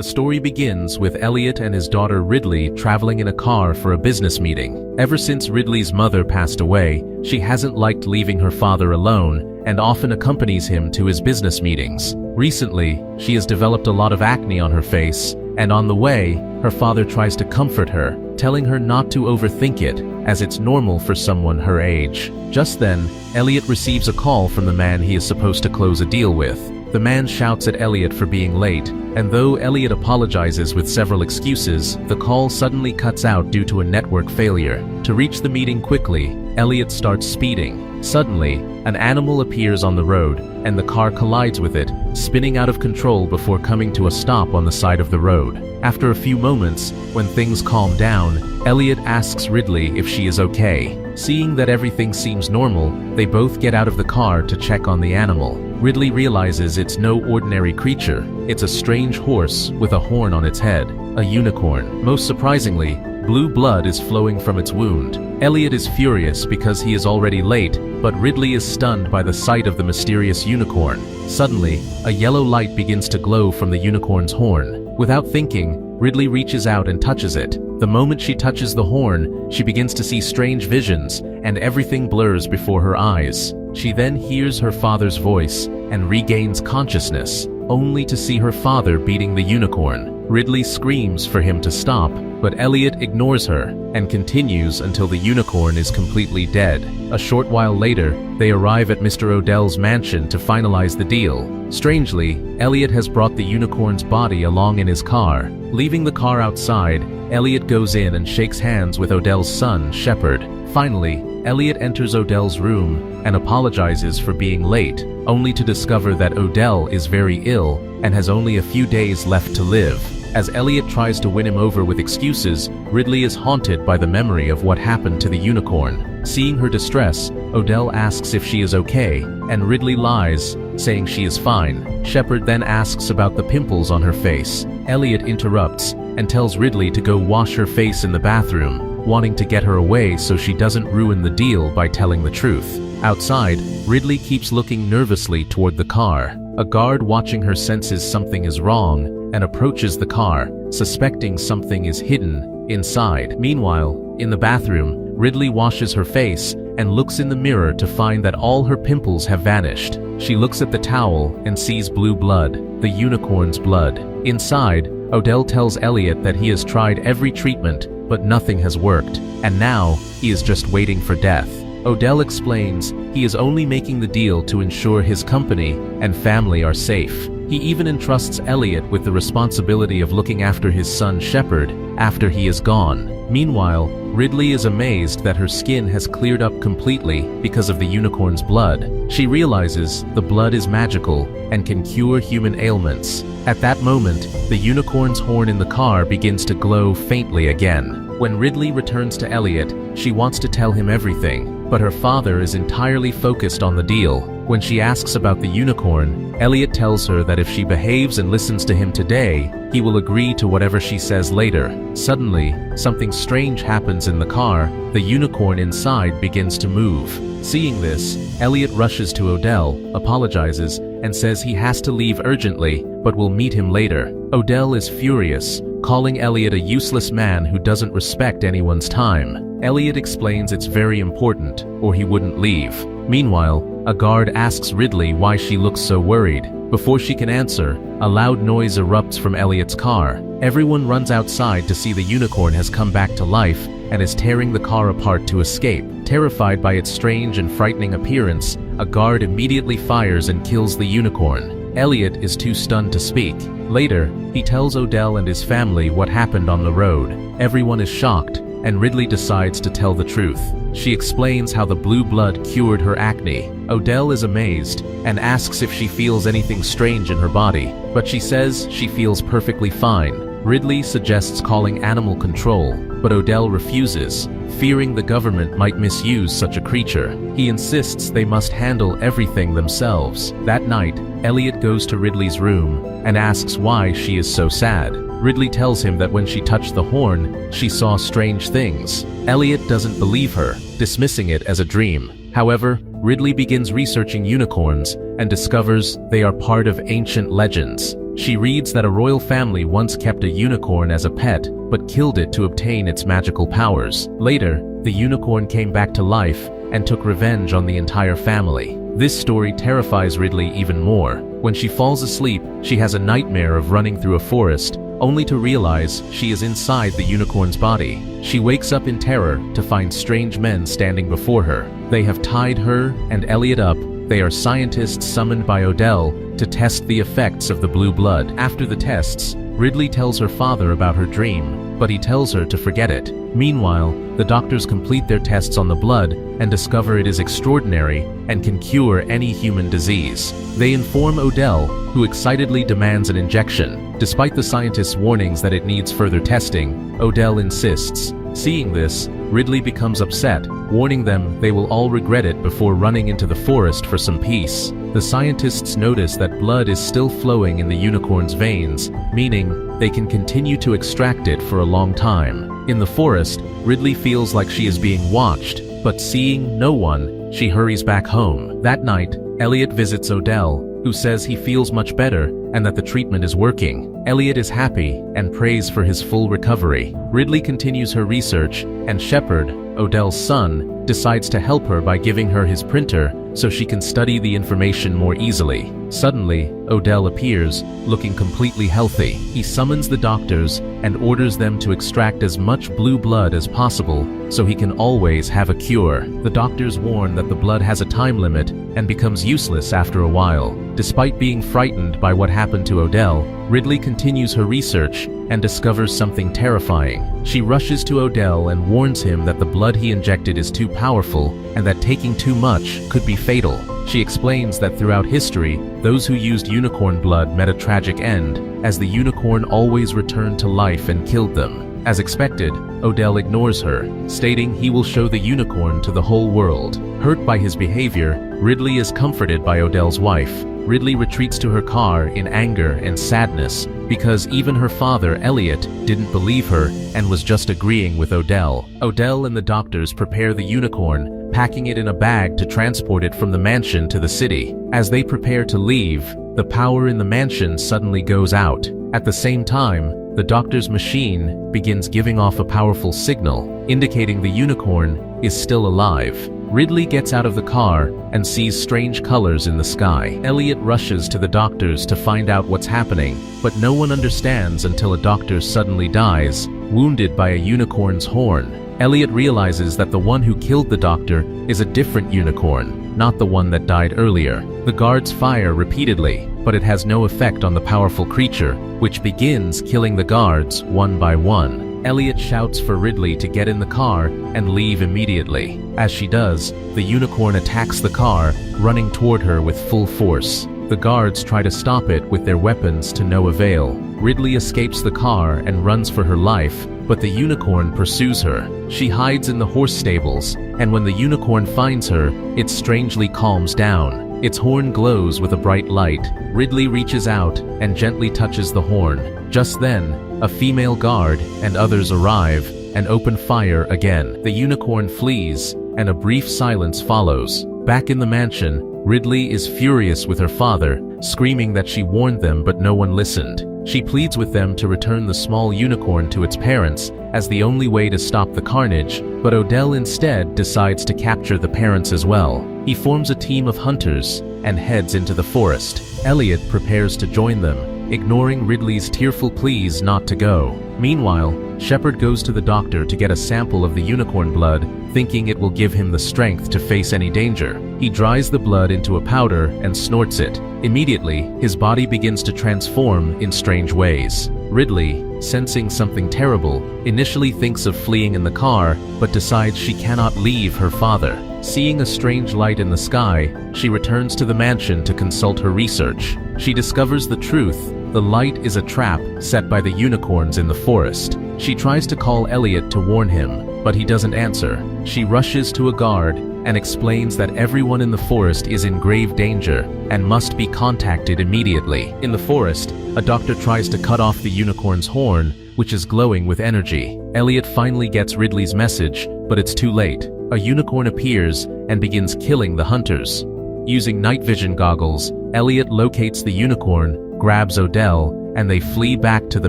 The story begins with Elliot and his daughter Ridley traveling in a car for a business meeting. Ever since Ridley's mother passed away, she hasn't liked leaving her father alone and often accompanies him to his business meetings. Recently, she has developed a lot of acne on her face, and on the way, her father tries to comfort her, telling her not to overthink it, as it's normal for someone her age. Just then, Elliot receives a call from the man he is supposed to close a deal with. The man shouts at Elliot for being late, and though Elliot apologizes with several excuses, the call suddenly cuts out due to a network failure. To reach the meeting quickly, Elliot starts speeding. Suddenly, an animal appears on the road, and the car collides with it, spinning out of control before coming to a stop on the side of the road. After a few moments, when things calm down, Elliot asks Ridley if she is okay. Seeing that everything seems normal, they both get out of the car to check on the animal. Ridley realizes it's no ordinary creature. It's a strange horse with a horn on its head, a unicorn. Most surprisingly, blue blood is flowing from its wound. Elliot is furious because he is already late, but Ridley is stunned by the sight of the mysterious unicorn. Suddenly, a yellow light begins to glow from the unicorn's horn. Without thinking, Ridley reaches out and touches it. The moment she touches the horn, she begins to see strange visions, and everything blurs before her eyes. She then hears her father's voice and regains consciousness, only to see her father beating the unicorn. Ridley screams for him to stop, but Elliot ignores her and continues until the unicorn is completely dead. A short while later, they arrive at Mr. Odell's mansion to finalize the deal. Strangely, Elliot has brought the unicorn's body along in his car. Leaving the car outside, Elliot goes in and shakes hands with Odell's son, Shepard. Finally, Elliot enters Odell's room and apologizes for being late, only to discover that Odell is very ill and has only a few days left to live. As Elliot tries to win him over with excuses, Ridley is haunted by the memory of what happened to the unicorn. Seeing her distress, Odell asks if she is okay, and Ridley lies, saying she is fine. Shepard then asks about the pimples on her face. Elliot interrupts and tells Ridley to go wash her face in the bathroom, wanting to get her away so she doesn't ruin the deal by telling the truth. Outside, Ridley keeps looking nervously toward the car. A guard watching her senses something is wrong and approaches the car, suspecting something is hidden inside. Meanwhile, in the bathroom, Ridley washes her face and looks in the mirror to find that all her pimples have vanished. She looks at the towel and sees blue blood, the unicorn's blood. Inside, Odell tells Elliot that he has tried every treatment, but nothing has worked, and now he is just waiting for death. Odell explains he is only making the deal to ensure his company and family are safe. He even entrusts Elliot with the responsibility of looking after his son Shepard after he is gone. Meanwhile, Ridley is amazed that her skin has cleared up completely because of the unicorn's blood. She realizes the blood is magical and can cure human ailments. At that moment, the unicorn's horn in the car begins to glow faintly again. When Ridley returns to Elliot, she wants to tell him everything, but her father is entirely focused on the deal. When she asks about the unicorn, Elliot tells her that if she behaves and listens to him today, he will agree to whatever she says later. Suddenly, something strange happens in the car. The unicorn inside begins to move. Seeing this, Elliot rushes to Odell, apologizes, and says he has to leave urgently, but will meet him later. Odell is furious, calling Elliot a useless man who doesn't respect anyone's time. Elliot explains it's very important, or he wouldn't leave. Meanwhile, a guard asks Ridley why she looks so worried. Before she can answer, a loud noise erupts from Elliot's car. Everyone runs outside to see the unicorn has come back to life and is tearing the car apart to escape. Terrified by its strange and frightening appearance, a guard immediately fires and kills the unicorn. Elliot is too stunned to speak. Later, he tells Odell and his family what happened on the road. Everyone is shocked, and Ridley decides to tell the truth. She explains how the blue blood cured her acne. Odell is amazed and asks if she feels anything strange in her body, but she says she feels perfectly fine. Ridley suggests calling animal control, but Odell refuses, fearing the government might misuse such a creature. He insists they must handle everything themselves. That night, Elliot goes to Ridley's room and asks why she is so sad. Ridley tells him that when she touched the horn, she saw strange things. Elliot doesn't believe her, dismissing it as a dream. However, Ridley begins researching unicorns and discovers they are part of ancient legends. She reads that a royal family once kept a unicorn as a pet, but killed it to obtain its magical powers. Later, the unicorn came back to life and took revenge on the entire family. This story terrifies Ridley even more. When she falls asleep, she has a nightmare of running through a forest, only to realize she is inside the unicorn's body. She wakes up in terror to find strange men standing before her. They have tied her and Elliot up. They are scientists summoned by Odell to test the effects of the blue blood. After the tests, Ridley tells her father about her dream, but he tells her to forget it. Meanwhile, the doctors complete their tests on the blood and discover it is extraordinary and can cure any human disease. They inform Odell, who excitedly demands an injection. Despite the scientists' warnings that it needs further testing, Odell insists. Seeing this, Ridley becomes upset, warning them they will all regret it before running into the forest for some peace. The scientists notice that blood is still flowing in the unicorn's veins, meaning they can continue to extract it for a long time. In the forest, Ridley feels like she is being watched, but seeing no one, she hurries back home. That night, Elliot visits Odell, who says he feels much better and that the treatment is working. Elliot is happy and prays for his full recovery. Ridley continues her research, and Shepard, Odell's son, decides to help her by giving her his printer so she can study the information more easily. Suddenly, Odell appears, looking completely healthy. He summons the doctors and orders them to extract as much blue blood as possible so he can always have a cure. The doctors warn that the blood has a time limit and becomes useless after a while. Despite being frightened by what happened to Odell, Ridley continues her research and discovers something terrifying. She rushes to Odell and warns him that the blood he injected is too powerful and that taking too much could be fatal. She explains that throughout history, those who used unicorn blood met a tragic end, as the unicorn always returned to life and killed them. As expected, Odell ignores her, stating he will show the unicorn to the whole world. Hurt by his behavior, Ridley is comforted by Odell's wife. Ridley retreats to her car in anger and sadness because even her father, Elliot, didn't believe her and was just agreeing with Odell. Odell and the doctors prepare the unicorn, packing it in a bag to transport it from the mansion to the city. As they prepare to leave, the power in the mansion suddenly goes out. At the same time, the doctor's machine begins giving off a powerful signal, indicating the unicorn is still alive. Ridley gets out of the car and sees strange colors in the sky. Elliot rushes to the doctors to find out what's happening, but no one understands until a doctor suddenly dies, wounded by a unicorn's horn. Elliot realizes that the one who killed the doctor is a different unicorn, not the one that died earlier. The guards fire repeatedly, but it has no effect on the powerful creature, which begins killing the guards one by one. Elliot shouts for Ridley to get in the car and leave immediately. As she does, the unicorn attacks the car, running toward her with full force. The guards try to stop it with their weapons to no avail. Ridley escapes the car and runs for her life, but the unicorn pursues her. She hides in the horse stables, and when the unicorn finds her, it strangely calms down. Its horn glows with a bright light. Ridley reaches out and gently touches the horn. Just then, a female guard and others arrive and open fire again. The unicorn flees, and a brief silence follows. Back in the mansion, Ridley is furious with her father, screaming that she warned them but no one listened. She pleads with them to return the small unicorn to its parents as the only way to stop the carnage, but Odell instead decides to capture the parents as well. He forms a team of hunters and heads into the forest. Elliot prepares to join them, ignoring Ridley's tearful pleas not to go. Meanwhile, Shepard goes to the doctor to get a sample of the unicorn blood, thinking it will give him the strength to face any danger. He dries the blood into a powder and snorts it. Immediately, his body begins to transform in strange ways. Ridley, sensing something terrible, initially thinks of fleeing in the car, but decides she cannot leave her father. Seeing a strange light in the sky, she returns to the mansion to consult her research. She discovers the truth. The light is a trap set by the unicorns in the forest. She tries to call Elliot to warn him, but he doesn't answer. She rushes to a guard and explains that everyone in the forest is in grave danger and must be contacted immediately. In the forest, a doctor tries to cut off the unicorn's horn, which is glowing with energy. Elliot finally gets Ridley's message, but it's too late. A unicorn appears and begins killing the hunters. Using night vision goggles, Elliot locates the unicorn, grabs Odell, and they flee back to the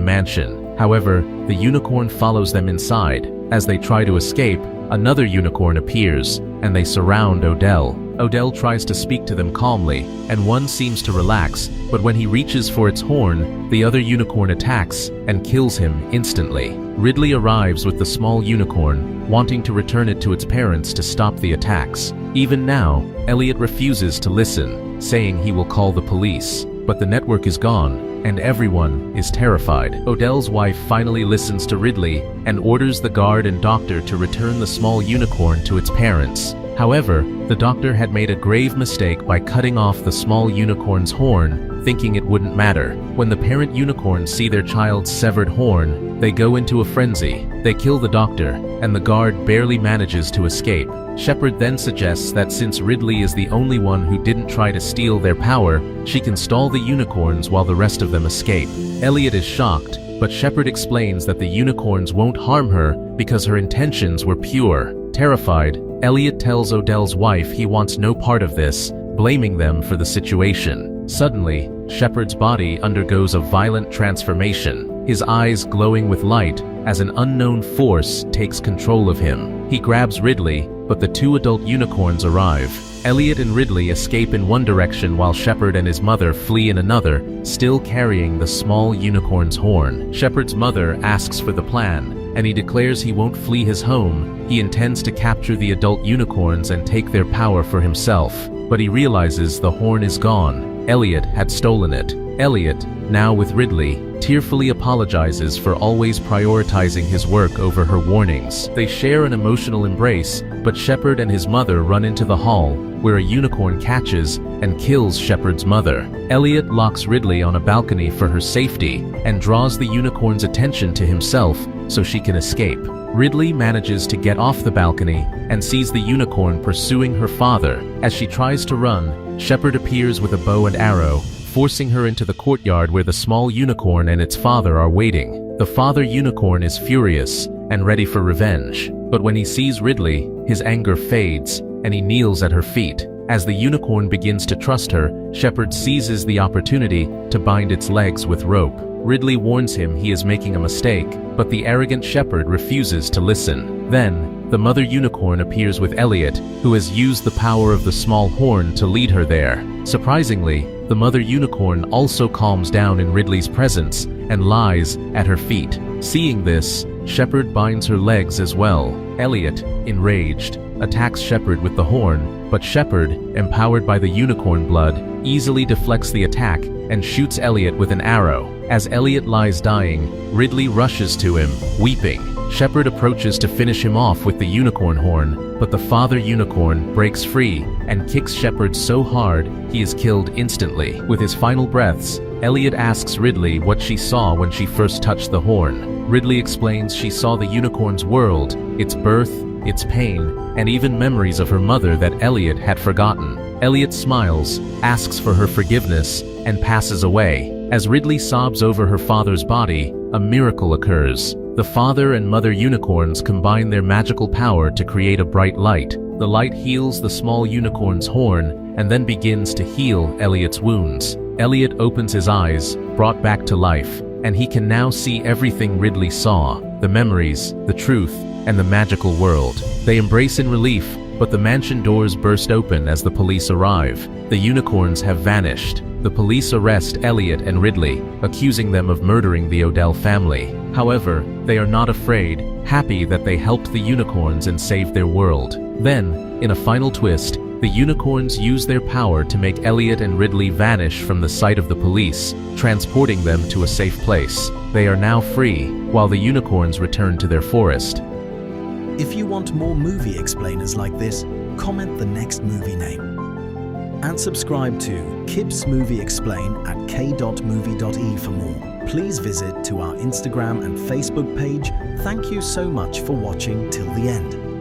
mansion. However, the unicorn follows them inside. As they try to escape, another unicorn appears, and they surround Odell. Odell tries to speak to them calmly, and one seems to relax, but when he reaches for its horn, the other unicorn attacks and kills him instantly. Ridley arrives with the small unicorn, wanting to return it to its parents to stop the attacks. Even now, Elliot refuses to listen, saying he will call the police. But the network is gone, and everyone is terrified. Odell's wife finally listens to Ridley and orders the guard and doctor to return the small unicorn to its parents. However, the doctor had made a grave mistake by cutting off the small unicorn's horn, thinking it wouldn't matter. When the parent unicorns see their child's severed horn, they go into a frenzy. They kill the doctor, and the guard barely manages to escape. Shepard then suggests that since Ridley is the only one who didn't try to steal their power, she can stall the unicorns while the rest of them escape. Elliot is shocked, but Shepard explains that the unicorns won't harm her because her intentions were pure. Terrified, Elliot tells Odell's wife he wants no part of this, blaming them for the situation. Suddenly, Shepard's body undergoes a violent transformation, his eyes glowing with light as an unknown force takes control of him. He grabs Ridley, but the two adult unicorns arrive. Elliot and Ridley escape in one direction while Shepard and his mother flee in another, still carrying the small unicorn's horn. Shepard's mother asks for the plan, and he declares he won't flee his home. He intends to capture the adult unicorns and take their power for himself. But he realizes the horn is gone. Elliot had stolen it. Elliot, now with Ridley, tearfully apologizes for always prioritizing his work over her warnings. They share an emotional embrace, but Shepard and his mother run into the hall, where a unicorn catches and kills Shepard's mother. Elliot locks Ridley on a balcony for her safety and draws the unicorn's attention to himself so she can escape. Ridley manages to get off the balcony and sees the unicorn pursuing her father. As she tries to run, Shepard appears with a bow and arrow, forcing her into the courtyard where the small unicorn and its father are waiting. The father unicorn is furious and ready for revenge, but when he sees Ridley, his anger fades and he kneels at her feet. As the unicorn begins to trust her, Shepard seizes the opportunity to bind its legs with rope. Ridley warns him he is making a mistake, but the arrogant Shepard refuses to listen. Then, the mother unicorn appears with Elliot, who has used the power of the small horn to lead her there. Surprisingly, the mother unicorn also calms down in Ridley's presence and lies at her feet. Seeing this, Shepard binds her legs as well. Elliot, enraged, attacks Shepard with the horn, but Shepard, empowered by the unicorn blood, easily deflects the attack and shoots Elliot with an arrow. As Elliot lies dying, Ridley rushes to him, weeping. Shepard approaches to finish him off with the unicorn horn, but the father unicorn breaks free and kicks Shepard so hard he is killed instantly. With his final breaths, Elliot asks Ridley what she saw when she first touched the horn. Ridley explains she saw the unicorn's world, its birth, its pain, and even memories of her mother that Elliot had forgotten. Elliot smiles, asks for her forgiveness, and passes away. As Ridley sobs over her father's body, a miracle occurs. The father and mother unicorns combine their magical power to create a bright light. The light heals the small unicorn's horn and then begins to heal Elliot's wounds. Elliot opens his eyes, brought back to life, and he can now see everything Ridley saw, the memories, the truth, and the magical world. They embrace in relief, but the mansion doors burst open as the police arrive. The unicorns have vanished. The police arrest Elliot and Ridley, accusing them of murdering the Odell family. However, they are not afraid, happy that they helped the unicorns and saved their world. Then, in a final twist, the unicorns use their power to make Elliot and Ridley vanish from the sight of the police, transporting them to a safe place. They are now free, while the unicorns return to their forest. If you want more movie explainers like this, comment the next movie name. And subscribe to K.Movie.E at K.Movie.E for more. Please visit to our Instagram and Facebook page. Thank you so much for watching till the end.